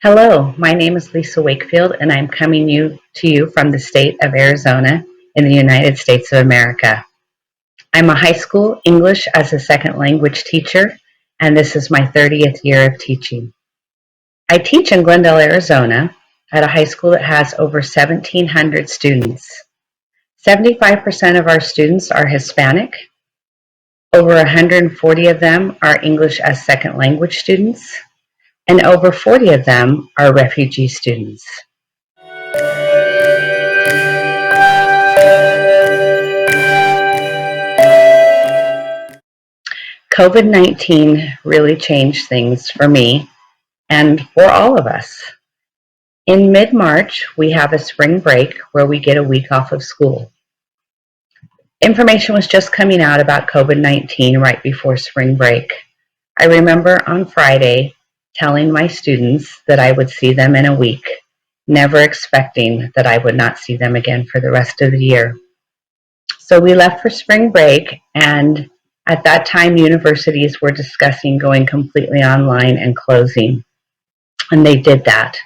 Hello, my name is Lisa Wakefield, and I'm coming to you from the state of Arizona in the United States of America. I'm a high school English as a second language teacher, and this is my 30th year of teaching. I teach in Glendale, Arizona, at a high school that has over 1,700 students. 75% of our students are Hispanic. Over 140 of them are English as second language students, and over 40 of them are refugee students. COVID-19 really changed things for me and for all of us. In mid-March, we have a spring break where we get a week off of school. Information was just coming out about COVID-19 right before spring break. I remember on Friday telling my students that I would see them in a week, never expecting that I would not see them again for the rest of the year. So we left for spring break, and at that time universities were discussing going completely online and closing, and they did that.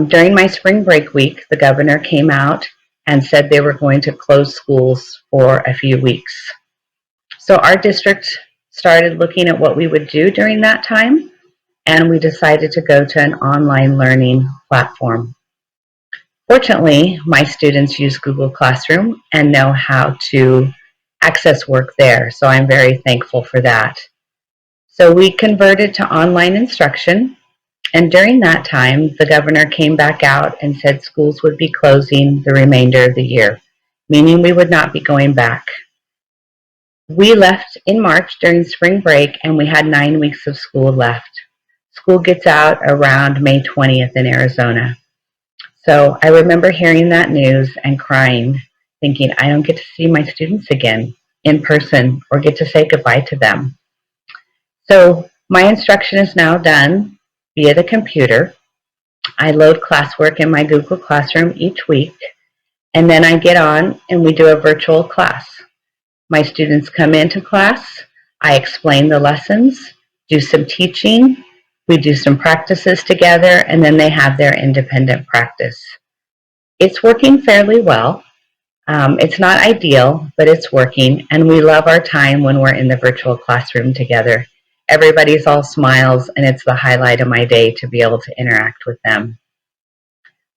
During my spring break week, the governor came out and said they were going to close schools for a few weeks. So our district started looking at what we would do during that time, and we decided to go to an online learning platform. Fortunately, my students use Google Classroom and know how to access work there, so I'm very thankful for that. So we converted to online instruction, and during that time, the governor came back out and said schools would be closing the remainder of the year, meaning we would not be going back. We left in March during spring break, and we had 9 weeks of school left. School gets out around May 20th in Arizona. So I remember hearing that news and crying, thinking I don't get to see my students again in person or get to say goodbye to them. So my instruction is now done via the computer. I load classwork in my Google Classroom each week, and then I get on and we do a virtual class. My students come into class, I explain the lessons, do some teaching, we do some practices together, and then they have their independent practice. It's working fairly well. It's not ideal, but it's working, and we love our time when we're in the virtual classroom together. Everybody's all smiles, and it's the highlight of my day to be able to interact with them.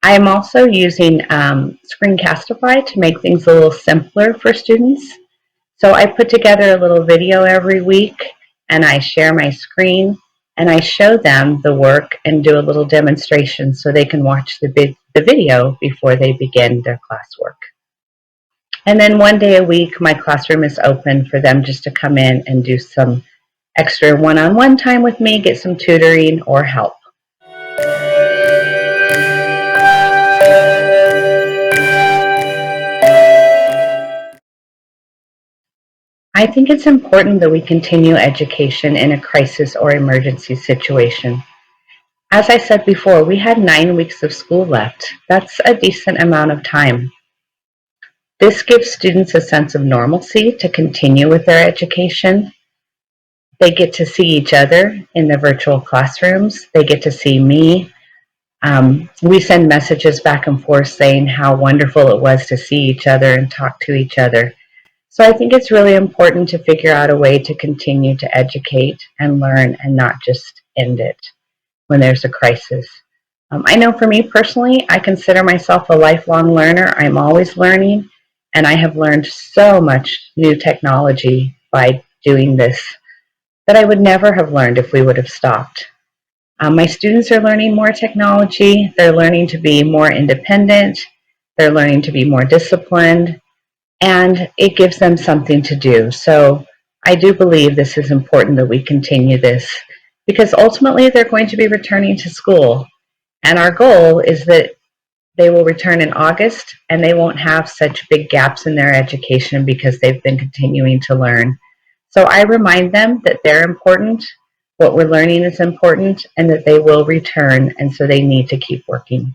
I am also using Screencastify to make things a little simpler for students. So I put together a little video every week, and I share my screen, and I show them the work and do a little demonstration so they can watch the video before they begin their classwork. And then one day a week, my classroom is open for them just to come in and do some extra one-on-one time with me, get some tutoring or help. I think it's important that we continue education in a crisis or emergency situation. As I said before, we had 9 weeks of school left. That's a decent amount of time. This gives students a sense of normalcy to continue with their education. They get to see each other in the virtual classrooms. They get to see me. We send messages back and forth saying how wonderful it was to see each other and talk to each other. So I think it's really important to figure out a way to continue to educate and learn and not just end it when there's a crisis. I know for me personally, I consider myself a lifelong learner. I'm always learning, and I have learned so much new technology by doing this that I would never have learned if we would have stopped. My students are learning more technology. They're learning to be more independent. They're learning to be more disciplined. And it gives them something to do. So I do believe this is important that we continue this, because ultimately they're going to be returning to school. And our goal is that they will return in August and they won't have such big gaps in their education because they've been continuing to learn. So I remind them that they're important, what we're learning is important, and that they will return, and so they need to keep working.